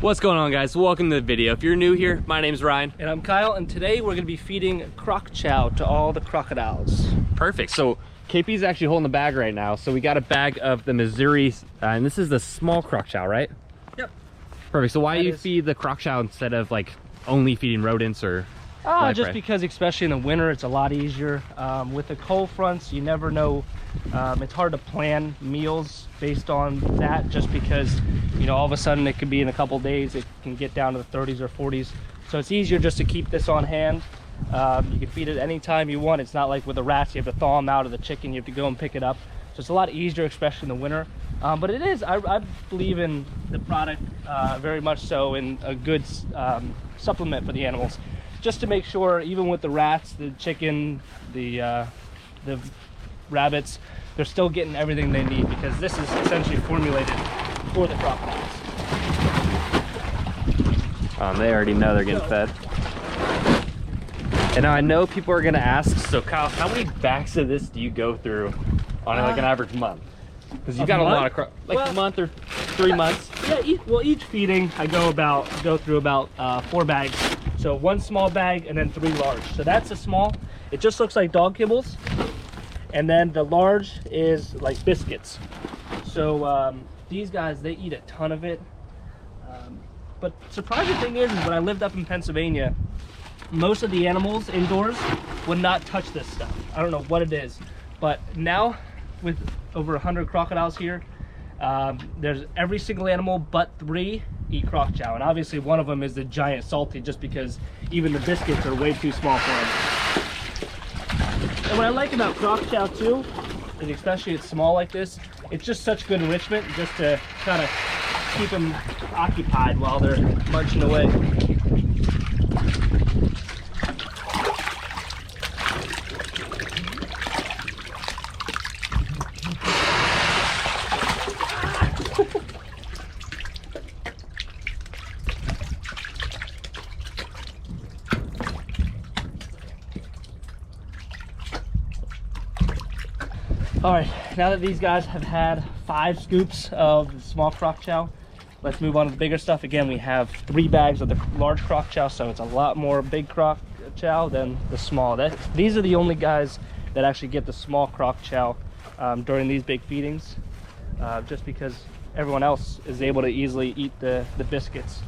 What's going on, guys? Welcome to the video. If you're new here, my name's Ryan. And I'm Kyle, and today we're gonna be feeding Croc Chow to all the crocodiles. Perfect. So KP's actually holding the bag right now. So we got a bag of the Mazuri, and this is the small Croc Chow, right? Yep. Perfect. So why do you feed the Croc Chow instead of like only feeding rodents or just prey? Because especially in the winter, it's a lot easier. With the cold fronts, you never know. It's hard to plan meals based on that, just because, you know, all of a sudden it could be in a couple days, it can get down to the 30s or 40s. So it's easier just to keep this on hand. You can feed it anytime you want. It's not like with the rats, you have to thaw them out of the chicken, you have to go and pick it up. So it's a lot easier, especially in the winter. But it is, I believe in the product very much so, in a good supplement for the animals. Just to make sure, even with the rats, the chicken, the rabbits, they're still getting everything they need, because this is essentially formulated for the crocodiles. They already know they're getting fed. And now I know people are gonna ask, so Kyle, how many bags of this do you go through on like an average month? Because you've got a lot of a month or 3 months. Yeah, each feeding I go through about 4 bags. So 1 small bag and then 3 large. So that's a small. It just looks like dog kibbles. And then the large is like biscuits. So these guys, they eat a ton of it. But surprising thing is when I lived up in Pennsylvania, most of the animals indoors would not touch this stuff. I don't know what it is, but now with over 100 crocodiles here, there's every single animal but 3 eat Croc Chow, and obviously one of them is the giant salty, just because even the biscuits are way too small for him. And what I like about Croc Chow too is, especially it's small like this, it's just such good enrichment, just to kind of keep them occupied while they're marching away. All right, now that these guys have had 5 scoops of the small Croc Chow, let's move on to the bigger stuff. Again, we have 3 bags of the large Croc Chow, so it's a lot more big Croc Chow than the small. These are the only guys that actually get the small Croc Chow during these big feedings, just because everyone else is able to easily eat the biscuits.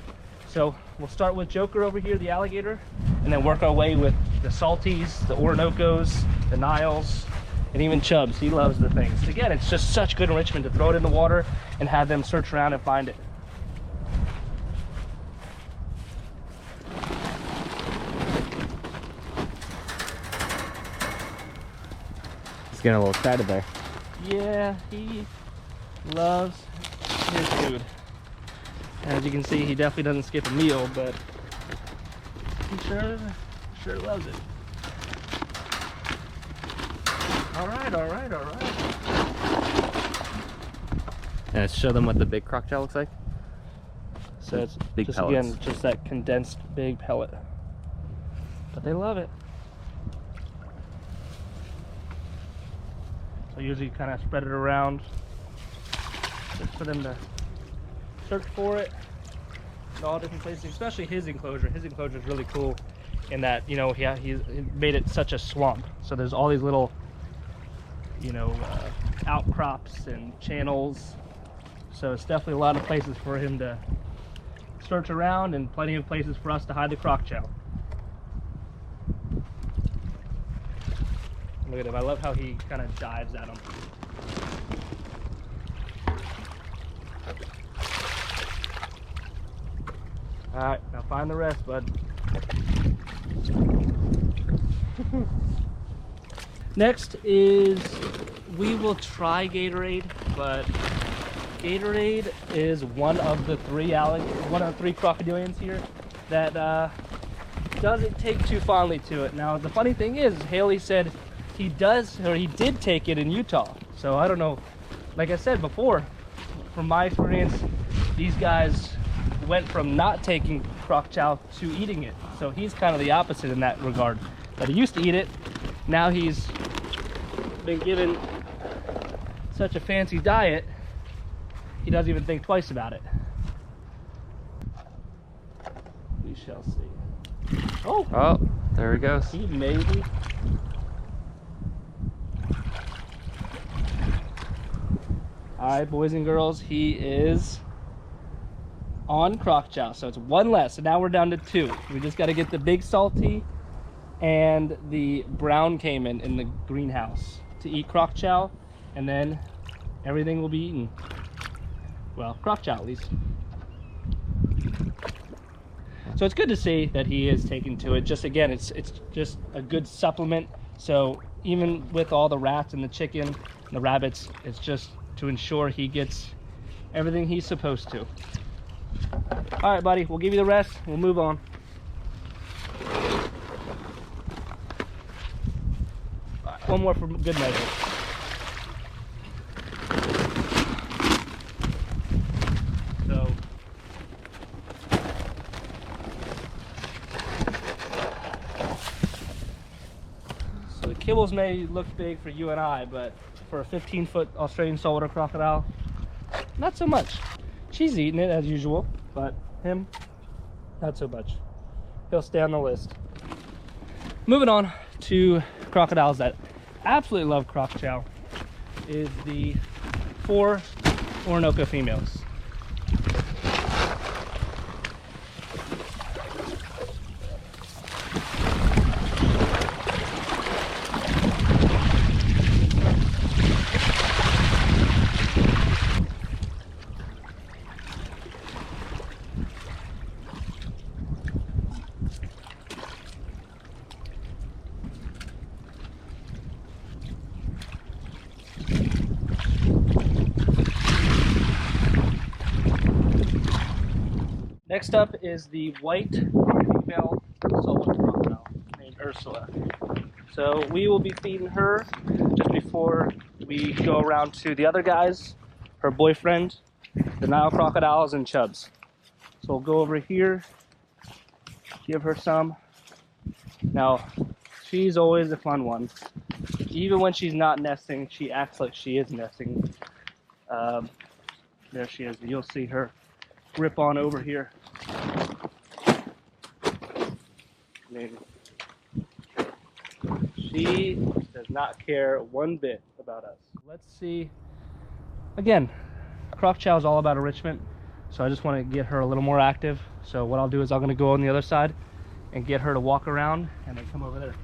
So we'll start with Joker over here, the alligator, and then work our way with the salties, the Orinoco's, the Niles, and even Chubbs. He loves the things. Again, it's just such good enrichment to throw it in the water and have them search around and find it. He's getting a little excited there. Yeah, he loves his food. As you can see, he definitely doesn't skip a meal, but he sure loves it. All right. And let's show them what the big Croc Chow looks like. So it's big just, pellets. again, just that condensed big pellet. But they love it. So usually kind of spread it around just for them to search for it in all different places, especially his enclosure. His enclosure is really cool in that, you know, he made it such a swamp. So there's all these little, you know, outcrops and channels. So it's definitely a lot of places for him to search around, and plenty of places for us to hide the Croc Chow. Look at him. I love how he kind of dives at him. All right, now find the rest, bud. Next is, we will try Gatorade, but Gatorade is one of the 3 crocodilians here that doesn't take too fondly to it. Now the funny thing is, Haley said he did take it in Utah. So I don't know. Like I said before, from my experience, these guys went from not taking Croc Chow to eating it. So he's kind of the opposite in that regard. That he used to eat it, now he's been given such a fancy diet, he doesn't even think twice about it. We shall see. Oh, Oh, there he goes. he maybe. All right, boys and girls, he is on Croc Chow. So it's one less. So now we're down to 2. We just got to get the big salty and the brown caiman in the greenhouse to eat Croc Chow, and then everything will be eaten. Well, Croc Chow at least. So it's good to see that he is taking to it. Just again, it's just a good supplement. So even with all the rats and the chicken and the rabbits, it's just to ensure he gets everything he's supposed to. All right, buddy, we'll give you the rest. We'll move on. All right, one more for good measure. So the kibbles may look big for you and I, but for a 15-foot Australian saltwater crocodile, not so much. She's eating it as usual, but him, not so much. He'll stay on the list. Moving on to crocodiles that absolutely love Croc Chow is the 4 Orinoco females. Next up is the white female saltwater crocodile named Ursula. So we will be feeding her just before we go around to the other guys, her boyfriend, the Nile crocodiles and chubs. So we'll go over here, give her some. Now, she's always a fun one. Even when she's not nesting, she acts like she is nesting. There she is. You'll see her grip on over here. She does not care one bit about us. Let's see. Again, Croc Chow is all about enrichment, so I just want to get her a little more active. So what I'll do is I'm going to go on the other side and get her to walk around and then come over there.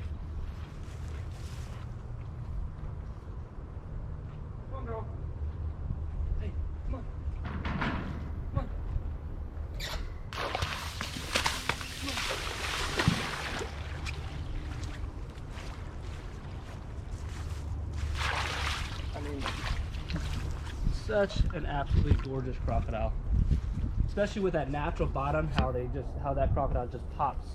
Come on, girl. Hey, come on. Come on. I mean, such an absolutely gorgeous crocodile, especially with that natural bottom. How that crocodile just pops.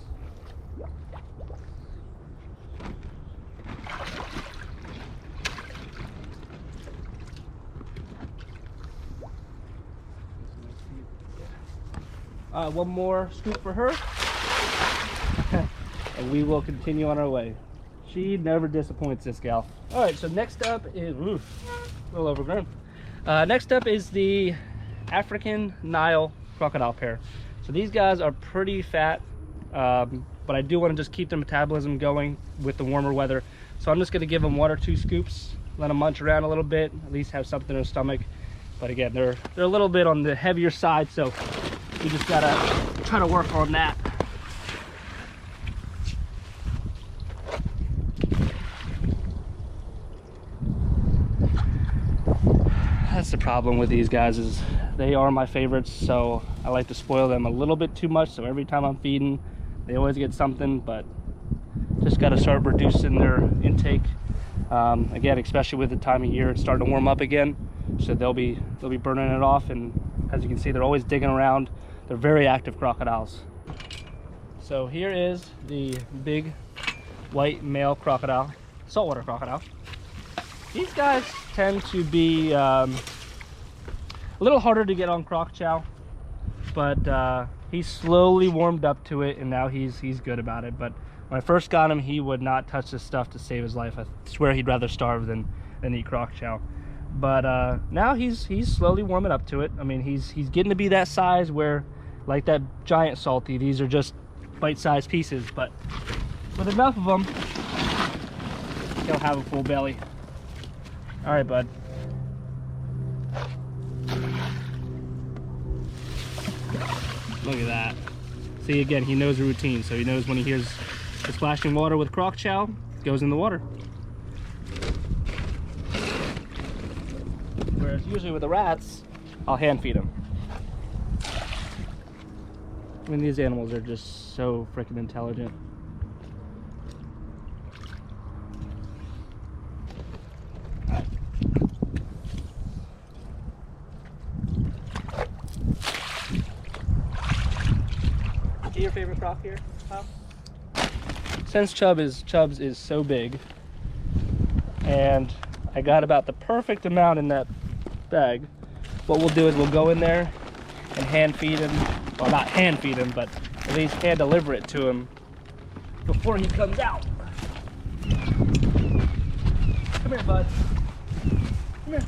One more scoop for her, and we will continue on our way. She never disappoints, this gal. All right, so next up is, a little overgrown. Next up is the African Nile crocodile pair. So these guys are pretty fat, but I do want to just keep their metabolism going with the warmer weather. So I'm just going to give them 1 or 2 scoops, let them munch around a little bit, at least have something in their stomach. But again, they're a little bit on the heavier side, so we just gotta try to work on that. That's the problem with these guys, is they are my favorites, so I like to spoil them a little bit too much. So every time I'm feeding, they always get something, but just got to start reducing their intake. Again, especially with the time of year, it's starting to warm up again, so they'll be burning it off. And as you can see, they're always digging around. They're very active crocodiles. So here is the big white male crocodile, saltwater crocodile. These guys tend to be a little harder to get on Croc Chow, but he's slowly warmed up to it, and now he's good about it. But when I first got him, he would not touch this stuff to save his life. I swear he'd rather starve than eat Croc Chow. But now he's slowly warming up to it. I mean, he's getting to be that size where, like that giant salty, these are just bite-sized pieces, but with enough of them, he'll have a full belly. All right, bud. Look at that. See, again, he knows the routine, so he knows when he hears the splashing water with Croc Chow, goes in the water. Whereas usually with the rats, I'll hand feed them. I mean, these animals are just so freaking intelligent. Is your favorite croc here, Kyle? Since Chubbs is so big, and I got about the perfect amount in that bag, what we'll do is we'll go in there and hand feed him. Well, not hand feed him, but at least hand deliver it to him before he comes out. Come here, bud. Come here.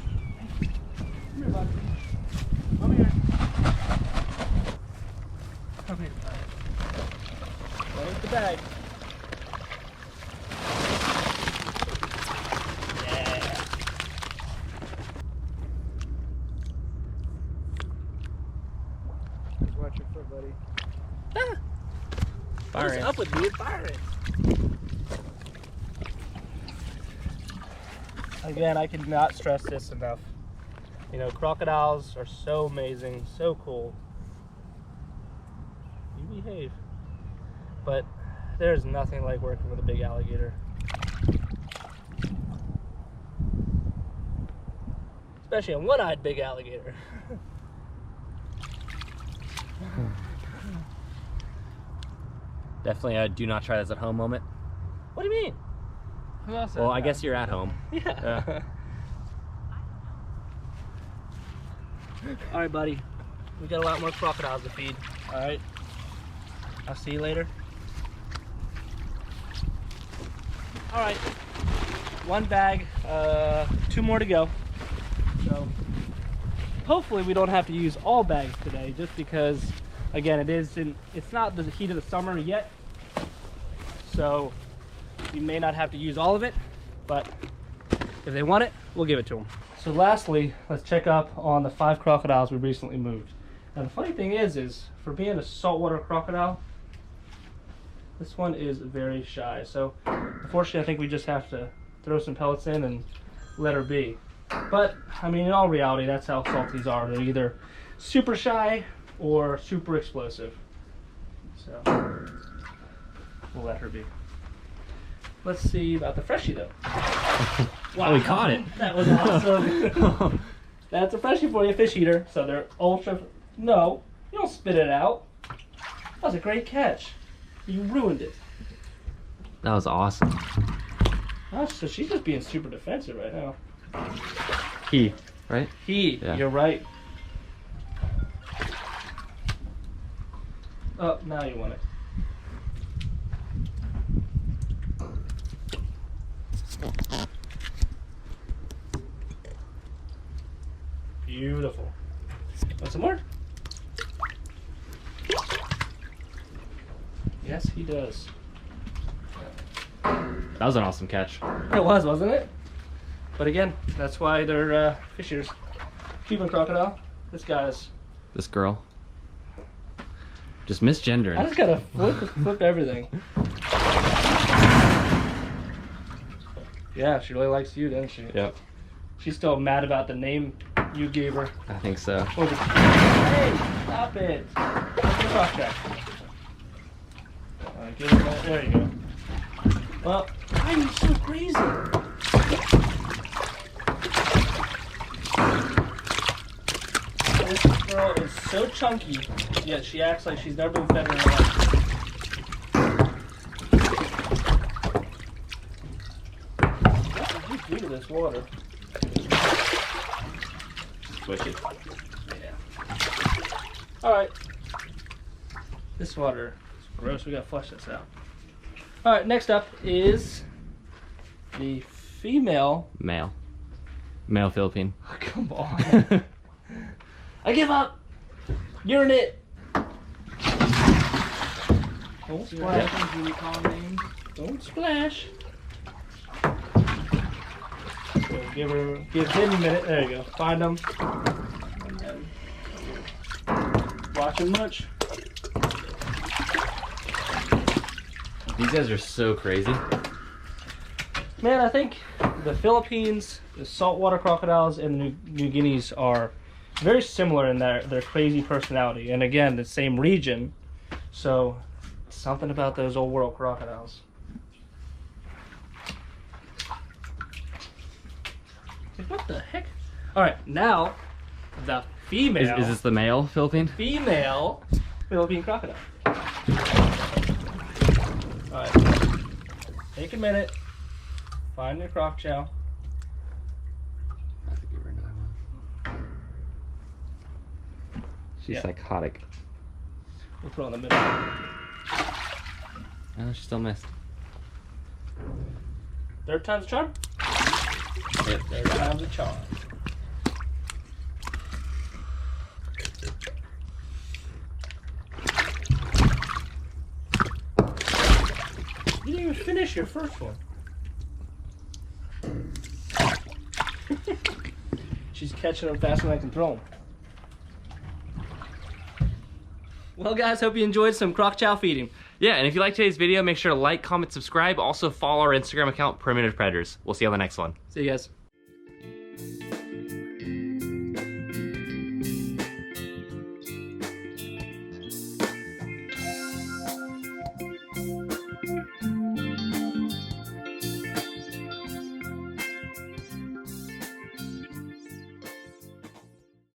Come here, bud. Come here. Come here, bud. Where's the bag? Yeah. Watch your foot, buddy. Ah! What's up with you? Fire it. Again, I cannot stress this enough. You know, crocodiles are so amazing, so cool. You behave. But there's nothing like working with a big alligator. Especially a one-eyed big alligator. Definitely do not try this at home moment. What do you mean? Who else said Well, that? I guess you're at home. Yeah. All right, buddy. We got a lot more crocodiles to feed. All right. I'll see you later. All right. One bag, 2 more to go. So hopefully we don't have to use all bags today, just because, again, it's not the heat of the summer yet. So we may not have to use all of it, but if they want it, we'll give it to them. So lastly, let's check up on the 5 crocodiles we recently moved. Now the funny thing is for being a saltwater crocodile, this one is very shy. So unfortunately, I think we just have to throw some pellets in and let her be. But I mean, in all reality, that's how salties are. They're either super shy or super explosive. So we'll let her be. Let's see about the Freshy though. Wow, we caught it. That was awesome. That's a Freshy for you, fish eater. So they're ultra. No, you don't spit it out. That was a great catch. You ruined it. That was awesome. Oh, so she's just being super defensive right now. He, right? He, yeah. You're right. Oh, now you want it. Beautiful. Want some more? Yes, he does. That was an awesome catch. It was, wasn't it? But again, that's why they're fish eaters. Cuban crocodile. This guy's. This girl. Just misgendering. I just gotta flip everything. Yeah, she really likes you, doesn't she? Yep. She's still mad about the name you gave her. I think so. Hey, stop it. What's the croc check? Give her that. There you go. Well, why are you so crazy? This girl is so chunky, yet she acts like she's never been fed in her life. What did you do to this water? Swish it. Yeah. Alright. This water is gross. We gotta flush this out. Alright, next up is the female. Male. Male Philippine. Oh, come on. I give up. You're in it. Don't splash. When you call names. Don't splash. So give him a minute. There you go. Find them. And then watch him munch. These guys are so crazy. Man, I think the Philippines, the saltwater crocodiles, and the New Guineas are very similar in their crazy personality. And again, the same region. So, something about those old world crocodiles. What the heck? Alright, now the female. Is this the male Philippine? Female Philippine crocodile. Alright. Take a minute. Find your croc chow. I have to give her another one. She's psychotic. We'll throw in the middle. Oh, she still missed. Third time's a charm? Yep. Third time's a charm. You didn't even finish your first one. She's catching them faster than I can throw them. Well, guys, hope you enjoyed some croc chow feeding. Yeah, and if you liked today's video, make sure to like, comment, subscribe. Also, follow our Instagram account, Primitive Predators. We'll see you on the next one. See you guys.